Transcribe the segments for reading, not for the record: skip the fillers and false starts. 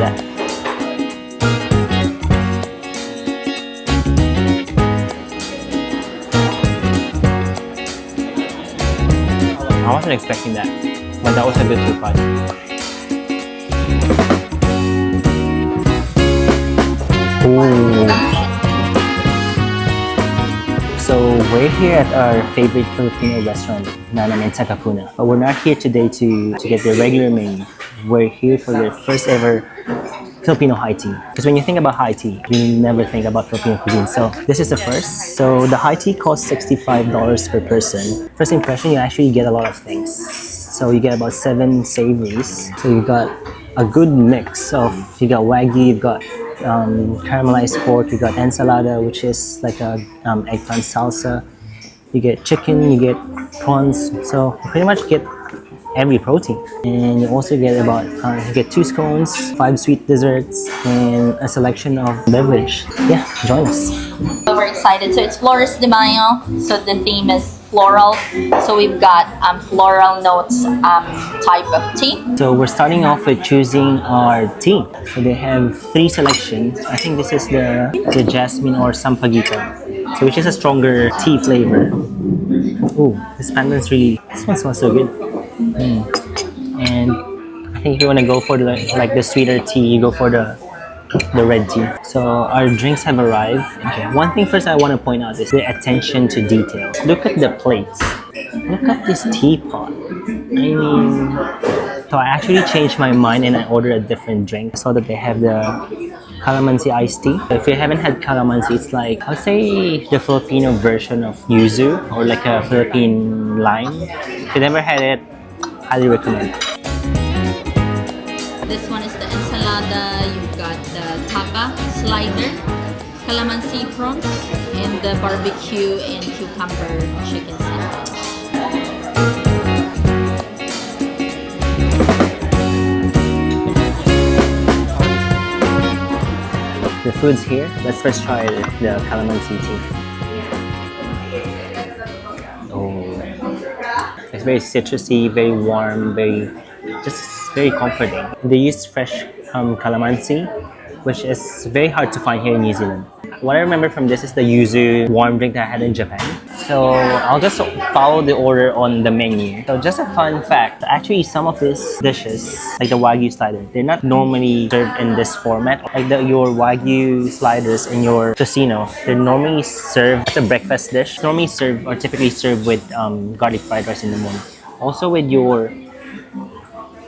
that. I wasn't expecting that, but that was a good surprise. Ooh. So we're here at our favorite Filipino restaurant, Nanam in Takapuna. But we're not here today to get the regular menu. We're here for the first ever Filipino high tea. Because when you think about high tea, you never think about Filipino cuisine. So this is the first. So the high tea costs $65 per person. First impression, you actually get a lot of things. So you get about 7 savouries. So you got a good mix of, you got wagyu, you've got caramelized pork, you got ensalada, which is like a eggplant salsa. You get chicken, you get prawns. So you pretty much get every protein, and you also get about you get 2 scones, 5 sweet desserts, and a selection of beverage. Yeah, join us. So we're excited. So it's Flores de Mayo. So the theme is floral. So we've got floral notes type of tea. So we're starting off with choosing our tea. So they have 3 selections. I think this is the jasmine or sampaguita, so which is a stronger tea flavor. Ooh, this panna is really, this one smells so good. And I think if you want to go for the sweeter tea, you go for the red tea. So our drinks have arrived. Okay. One thing first I want to point out is the attention to detail. Look at the plates. Look at this teapot. I mean, so I actually changed my mind and I ordered a different drink. I saw that they have the calamansi iced tea. If you haven't had calamansi, it's like, I'll say the Filipino version of yuzu, or like a Philippine lime. If you never had it, highly recommend. This one is the ensalada. You've got the tapa slider, calamansi prawns, and the barbecue and cucumber chicken sandwich. The food's here. Let's first try the calamansi tea. Oh, it's very citrusy, very warm, just very comforting. They use fresh calamansi, which is very hard to find here in New Zealand. What I remember from this is the yuzu warm drink that I had in Japan. So I'll just follow the order on the menu. So just a fun fact, actually some of these dishes, like the wagyu slider, they're not normally served in this format. Like your wagyu sliders and your tocino, they're normally served as a breakfast dish. Normally served or typically served with garlic fried rice in the morning. Also with your,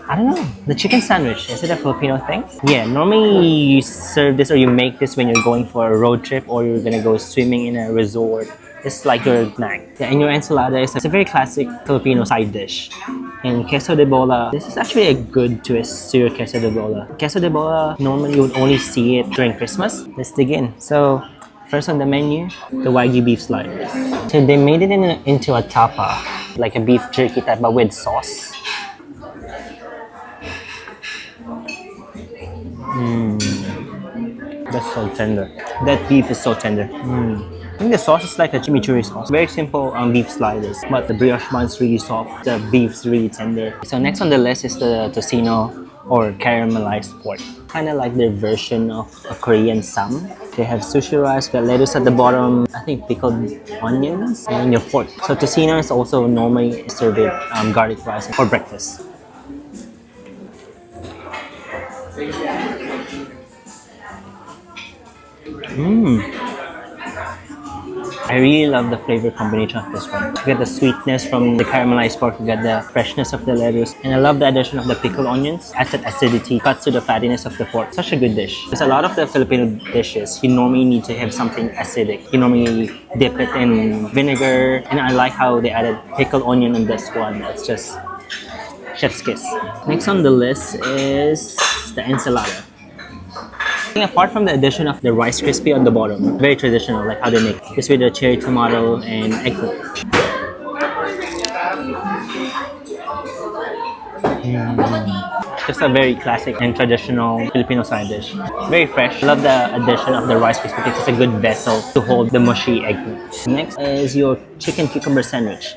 I don't know, the chicken sandwich. Is it a Filipino thing? Yeah, normally you serve this or you make this when you're going for a road trip or you're gonna go swimming in a resort. It's like your snack. Yeah, and your ensalada is a very classic Filipino side dish. And queso de bola, this is actually a good twist to your queso de bola. Queso de bola, normally you would only see it during Christmas. Let's dig in. So, first on the menu, the wagyu beef sliders. So they made it into a tapa, like a beef jerky type, but with sauce. That's so tender. That beef is so tender. I think the sauce is like a chimichurri sauce. Very simple beef sliders, but the brioche bun's really soft. The beef's really tender. So next on the list is the tocino or caramelized pork. Kind of like their version of a Korean sam. They have sushi rice, got lettuce at the bottom, I think pickled onions, and your pork. So tocino is also normally served with garlic rice for breakfast. I really love the flavor combination of this one. You get the sweetness from the caramelized pork, you get the freshness of the lettuce, and I love the addition of the pickled onions. Adds that acidity, cuts to the fattiness of the pork. Such a good dish. Because a lot of the Filipino dishes, you normally need to have something acidic. You normally dip it in vinegar, and I like how they added pickled onion in this one. It's just chef's kiss. Next on the list is the ensalada. Apart from the addition of the rice crispy on the bottom, very traditional, like how they make this with the cherry tomato and eggplant. Just a very classic and traditional Filipino side dish. Very fresh. Love the addition of the rice crispy because it's a good vessel to hold the mushy eggplant. Next is your chicken cucumber sandwich.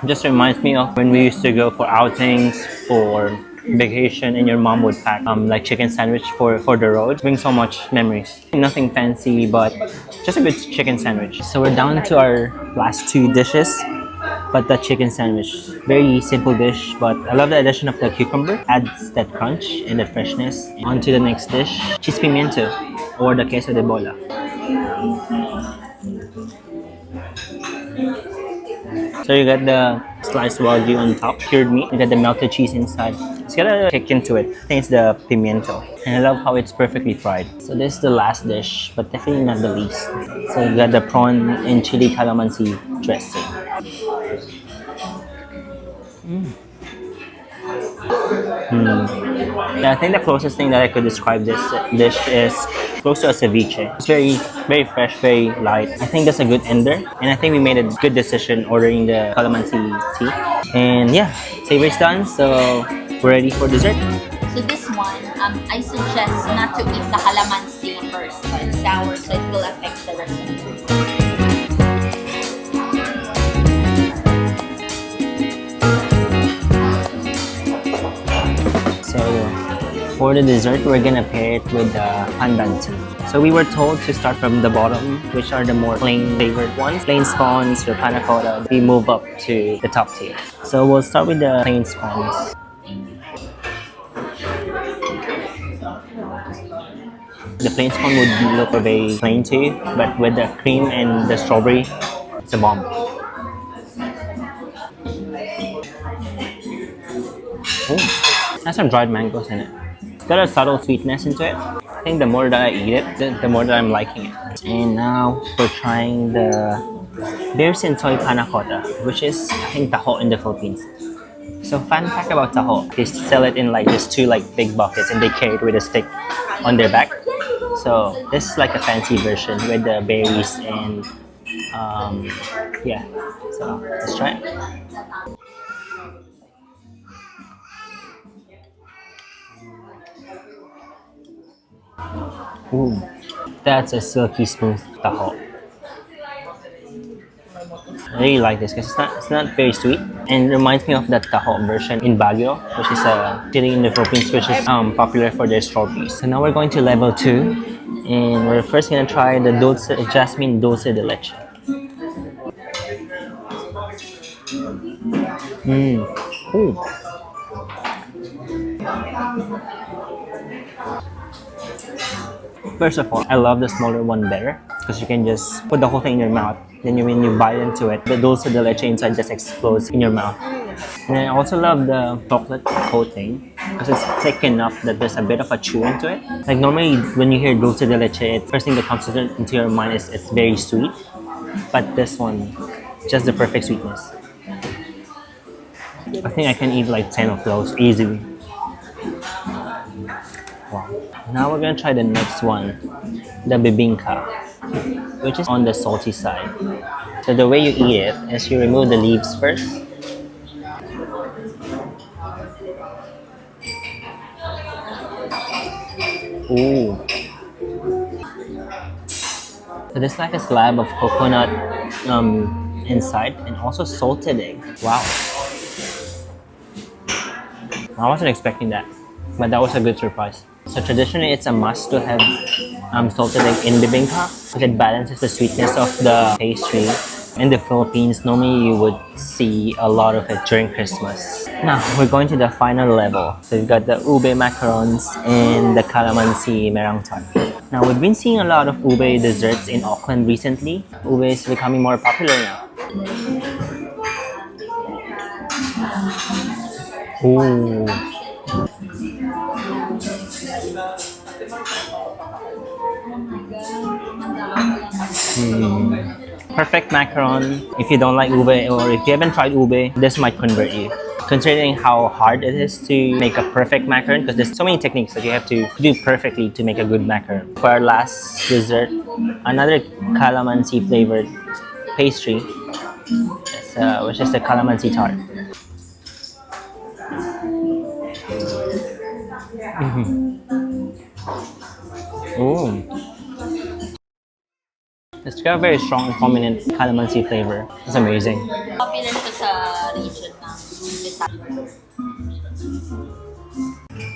Just reminds me of when we used to go for outings, for vacation, and your mom would pack like chicken sandwich for the road. Brings so much memories. Nothing fancy, but just a good chicken sandwich. So we're down to our last two dishes, but the chicken sandwich. Very simple dish, but I love the addition of the cucumber. Adds that crunch and that freshness. On to the next dish, cheese pimiento or the queso de bola. So you got the sliced wagyu on top, cured meat. You got the melted cheese inside. It's got a kick into it. I think it's the pimiento. And I love how it's perfectly fried. So this is the last dish, but definitely not the least. So you got the prawn and chili calamansi dressing. Yeah, I think the closest thing that I could describe this dish is close to a ceviche. It's very fresh, very light. I think that's a good ender, and I think we made a good decision ordering the calamansi tea. And yeah, savory's done, so we're ready for dessert. So this one, I suggest not to eat the calamansi first. So it's sour, so it will affect the rest of the food. So for the dessert, we're gonna pair it with the pandan tea. So we were told to start from the bottom, which are the more plain flavored ones. Plain scones or panna cotta. We move up to the top tier. So we'll start with the plain scones. The plain scone would look very plain too, but with the cream and the strawberry, it's a bomb. Ooh. Has some dried mangoes in it. It's got a subtle sweetness into it. I think the more that I eat it, the more that I'm liking it. And now we're trying the beers and soy panna cotta, which is I think Taho in the Philippines. So fun fact about Taho, they sell it in like just two like big buckets and they carry it with a stick on their back. So this is like a fancy version with the berries and yeah. So let's try it. Ooh, that's a silky smooth taho. I really like this because it's not very sweet and reminds me of that taho version in Baguio, which is a chili in the Philippines, which is popular for their strawberries. So now we're going to level 2, and we're first gonna try the jasmine dulce de leche. Ooh. First of all, I love the smaller one better because you can just put the whole thing in your mouth. Then when you bite into it, the dulce de leche inside just explodes in your mouth. And I also love the chocolate coating because it's thick enough that there's a bit of a chew into it. Like normally when you hear dulce de leche, first thing that comes into your mind is it's very sweet. But this one, just the perfect sweetness. I think I can eat like 10 of those easily. Wow. Now we're gonna try the next one, the bibingka, which is on the salty side. So the way you eat it is you remove the leaves first. Ooh. So there's like a slab of coconut inside and also salted egg. Wow. I wasn't expecting that, but that was a good surprise. So traditionally, it's a must to have salted egg in bibingka because it balances the sweetness of the pastry. In the Philippines, normally you would see a lot of it during Christmas. Now, we're going to the final level. So we've got the ube macarons and the calamansi merang tart. Now, we've been seeing a lot of ube desserts in Auckland recently. Ube is becoming more popular now. Ooh. Perfect macaron. If you don't like ube or if you haven't tried ube, this might convert you. Considering how hard it is to make a perfect macaron, because there's so many techniques that you have to do perfectly to make a good macaron. For our last dessert, another calamansi flavored pastry, which is the calamansi tart. Ooh. It's got a very strong and prominent calamansi flavor. It's amazing. Popular siya sa region ng Visayas.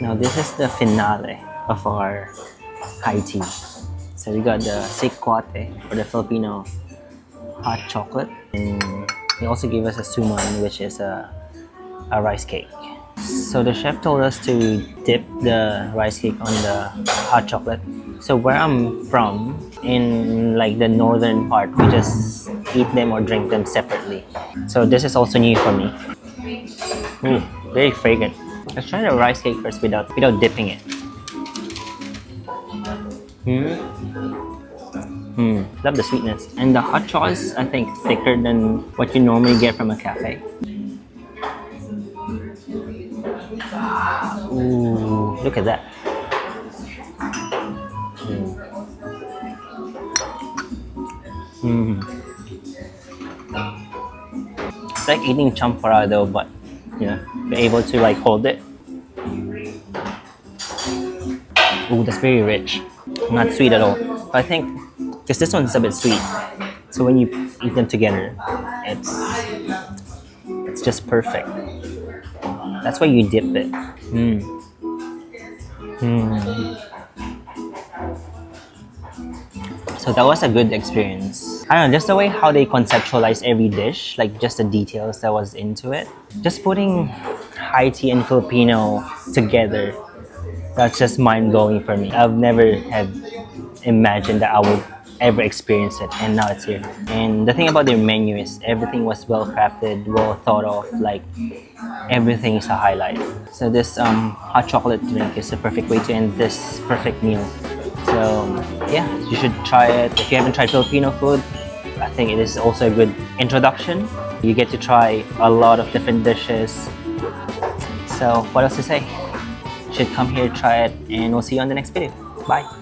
Now this is the finale of our high tea. So we got the Cotta or the Filipino hot chocolate, and he also gave us a suman, which is a rice cake. So the chef told us to dip the rice cake on the hot chocolate. So where I'm from, in like the northern part, we just eat them or drink them separately. So this is also new for me. Ooh, very fragrant. Let's try the rice cake first without dipping it. Love the sweetness. And the hot chocolate is, I think, thicker than what you normally get from a cafe. Ooh, look at that. It's like eating champara though, but you know, you're able to like hold it. Ooh, that's very rich. Not sweet at all. But I think because this one's a bit sweet, so when you eat them together, it's just perfect. That's why you dip it. So that was a good experience. I don't know, just the way how they conceptualize every dish, like just the details that was into it. Just putting high tea and Filipino together, that's just mind-blowing for me. I've never had imagined that I would ever experience it, and now it's here. And the thing about their menu is everything was well crafted, well thought of, like everything is a highlight. So this hot chocolate drink is a perfect way to end this perfect meal. So yeah, you should try it. If you haven't tried Filipino food, I think it is also a good introduction. You get to try a lot of different dishes. So what else to say? You should come here, try it, and we'll see you on the next video. Bye!